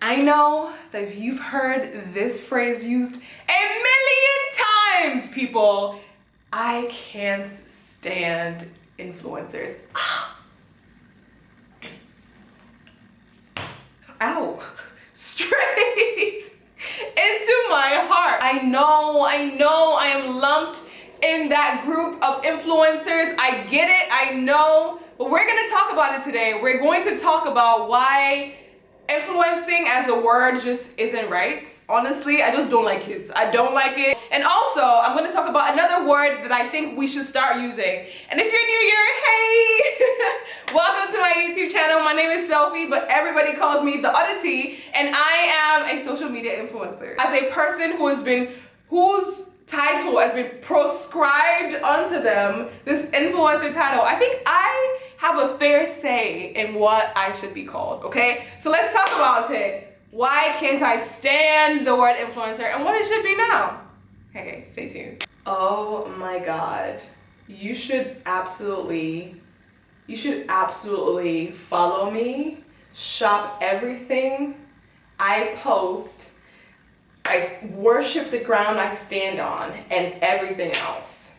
I know that you've heard this phrase used a million times, people. I can't stand influencers. Ow. Straight into my heart. I know I am lumped in that group of influencers. I get it, I know, but we're gonna talk about it today. We're going to talk about why influencing as a word just isn't right. Honestly, I just don't like it. I don't like it. And also, I'm gonna talk about another word that I think we should start using. And if you're new here, hey! Welcome to my YouTube channel. My name is Sofi, but everybody calls me TheOdditty, and I am a social media influencer. As a person whose title has been proscribed onto them, this influencer title, I think I have a fair say in what I should be called, okay? So let's talk about it. Why can't I stand the word influencer and what it should be now? Okay, stay tuned. Oh my God. You should absolutely follow me, shop everything I post, I worship the ground I stand on, and everything else.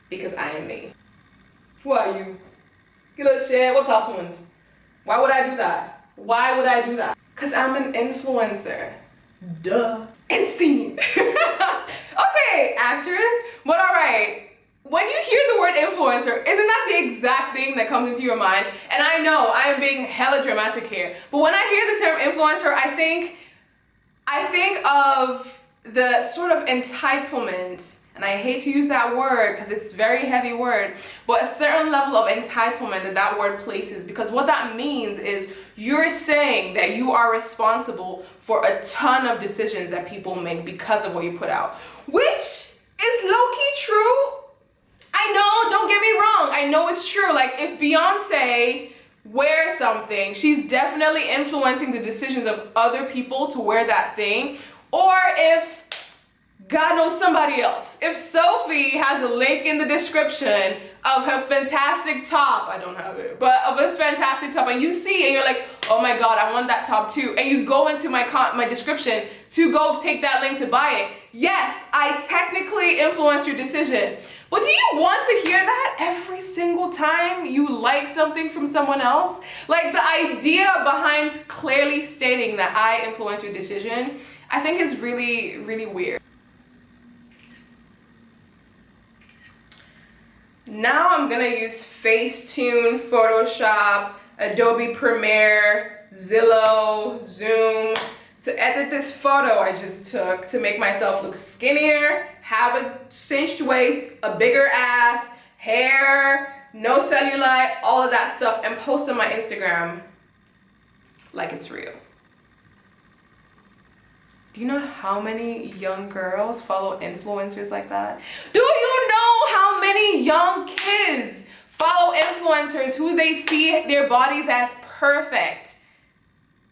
Because I am me. Who are you? Get a share, what's happened? Why would I do that? Why would I do that? Because I'm an influencer. Duh. And scene. Okay, actress, but alright. When you hear the word influencer, isn't that the exact thing that comes into your mind? And I know I am being hella dramatic here, but when I hear the term influencer, I think of the sort of entitlement, and I hate to use that word because it's a very heavy word, but a certain level of entitlement that word places, because what that means is you're saying that you are responsible for a ton of decisions that people make because of what you put out, which is low-key true. I know, don't get me wrong, I know it's true. Like, if Beyonce wears something, she's definitely influencing the decisions of other people to wear that thing. Or if, God knows, somebody else, if Sofi has a link in the description of her fantastic top, I don't have it, but of this fantastic top, and you see it and you're like, oh my God, I want that top too, and you go into my description to go take that link to buy it, yes, I technically influence your decision. But do you want to hear that every single time you like something from someone else? Like, the idea behind clearly stating that I influence your decision, I think is really, really weird. Now I'm gonna use Facetune, Photoshop, Adobe Premiere, Zillow, Zoom to edit this photo I just took to make myself look skinnier, have a cinched waist, a bigger ass, hair, no cellulite, all of that stuff, and post on my Instagram like it's real. Do you know how many young girls follow influencers like that? Do you know how many young kids follow influencers who they see their bodies as perfect?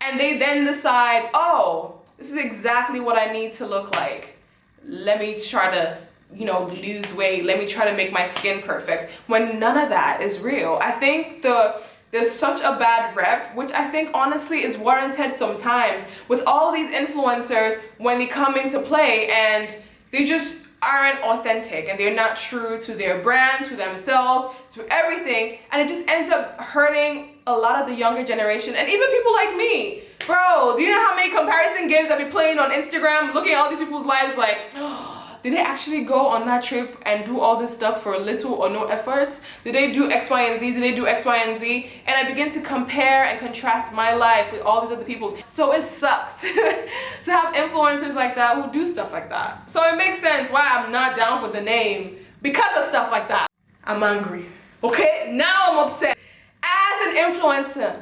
And they then decide, oh, this is exactly what I need to look like. Let me try to, lose weight. Let me try to make my skin perfect. When none of that is real. I think there's such a bad rep, which I think honestly is warranted sometimes with all these influencers when they come into play and they just aren't authentic and they're not true to their brand, to themselves, to everything, and it just ends up hurting a lot of the younger generation and even people like me. Bro, do you know how many comparison games I be playing on Instagram, looking at all these people's lives like, oh, did they actually go on that trip and do all this stuff for little or no efforts? Did they do X, Y, and Z? Did they do X, Y, and Z? And I begin to compare and contrast my life with all these other people's. So it sucks to have influencers like that who do stuff like that. So it makes sense why I'm not down with the name because of stuff like that. I'm angry, okay? Now I'm upset. As an influencer,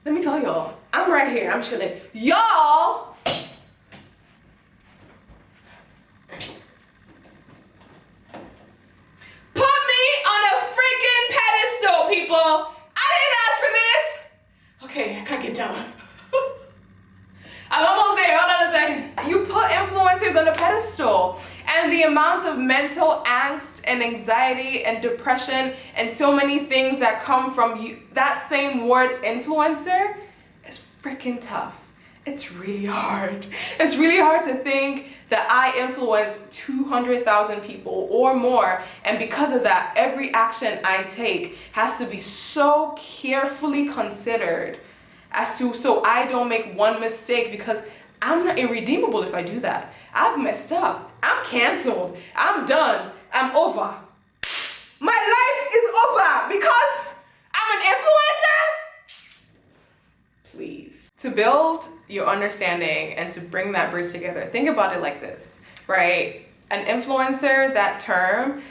let me tell y'all, I'm right here, I'm chilling. Y'all, people, I didn't ask for this. Okay, I can't get down. I'm almost there, hold on a second. You put influencers on a pedestal, and the amount of mental angst and anxiety and depression and so many things that come from that same word influencer is freaking tough. it's really hard. It's really hard to think that I influence 200,000 people or more, and because of that, every action I take has to be so carefully considered as to so I don't make one mistake, because I'm not irredeemable if I do that. I've messed up. I'm canceled. I'm done. I'm over. My life is over because I'm an influencer? Please. To build your understanding and to bring that bridge together, think about it like this, right? An influencer, that term,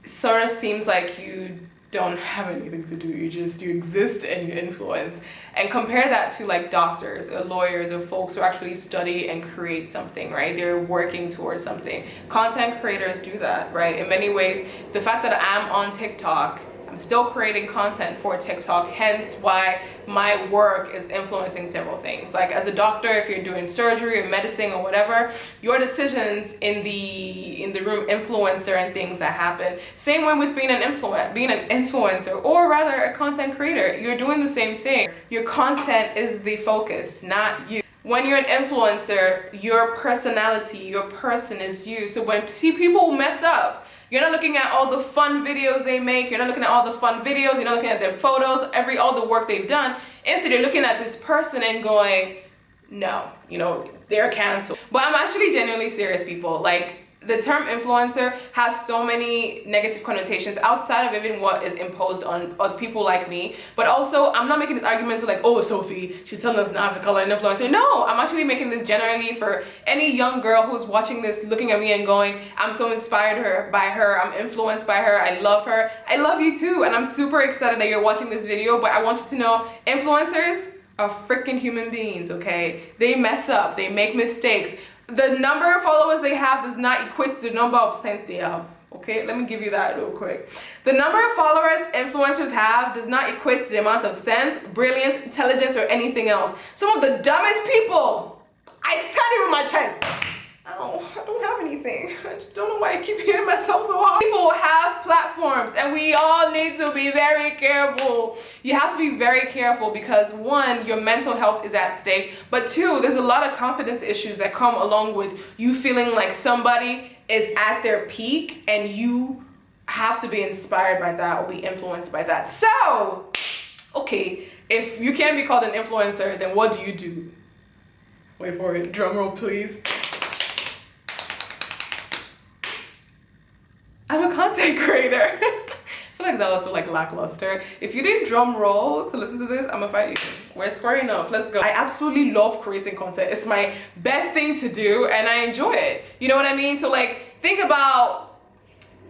sort of seems like you don't have anything to do. You exist and you influence. And compare that to like doctors or lawyers or folks who actually study and create something, right? They're working towards something. Content creators do that, right? In many ways, the fact that I'm on TikTok, I'm still creating content for TikTok, hence why my work is influencing several things. Like as a doctor, if you're doing surgery or medicine or whatever, your decisions in the room influence certain things that happen. Same way with being an influencer, or rather a content creator. You're doing the same thing. Your content is the focus, not you. When you're an influencer, your personality, your person is you. So when people mess up, you're not looking at all the fun videos they make. You're not looking at all the fun videos. You're not looking at their photos, all the work they've done. Instead, you're looking at this person and going, no, they're canceled. But I'm actually genuinely serious, people. Like, the term influencer has so many negative connotations outside of even what is imposed on other people like me. But also, I'm not making this argument to like, oh, Sofi, she's telling us not to call her an influencer. No, I'm actually making this generally for any young girl who's watching this, looking at me and going, I'm so inspired by her, I'm influenced by her, I love her. I love you too, and I'm super excited that you're watching this video, but I want you to know, influencers are freaking human beings, okay? They mess up, they make mistakes. The number of followers they have does not equate to the number of sense they have. Okay, let me give you that real quick. The number of followers influencers have does not equate to the amount of sense, brilliance, intelligence, or anything else. Some of the dumbest people, I said it with my chest. I don't have anything. I just don't know why I keep hitting myself so hard. People have platforms and we all need to be very careful. You have to be very careful because one, your mental health is at stake, but two, there's a lot of confidence issues that come along with you feeling like somebody is at their peak and you have to be inspired by that or be influenced by that. So, okay, if you can't be called an influencer, then what do you do? Wait for it, drum roll please. I'm a content creator. I feel like that was so like lackluster. If you didn't drum roll to listen to this, I'm gonna fight you. We're squaring up, let's go. I absolutely love creating content. It's my best thing to do and I enjoy it. You know what I mean? So like, think about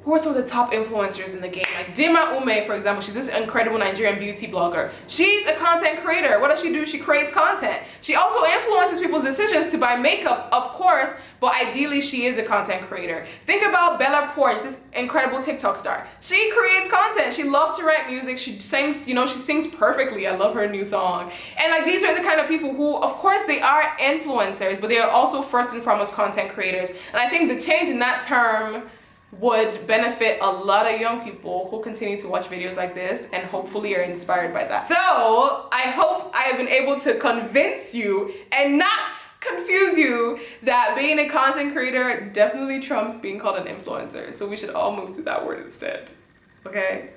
who are some of the top influencers in the game? Like Dima Ume, for example, she's this incredible Nigerian beauty blogger. She's a content creator. What does she do? She creates content. She also influences people's decisions to buy makeup, of course, but ideally she is a content creator. Think about Bella Poarch, this incredible TikTok star. She creates content. She loves to write music. She sings, she sings perfectly. I love her new song. And like these are the kind of people who, of course, they are influencers, but they are also first and foremost content creators. And I think the change in that term would benefit a lot of young people who continue to watch videos like this and hopefully are inspired by that. So I hope I have been able to convince you and not confuse you that being a content creator definitely trumps being called an influencer. So we should all move to that word instead, okay?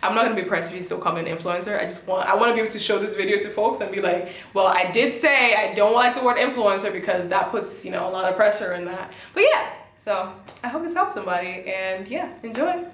I'm not gonna be pressed if you still call me an influencer. I want to be able to show this video to folks and be like, well, I did say I don't like the word influencer because that puts, a lot of pressure in that. But yeah. So I hope this helps somebody and yeah, enjoy.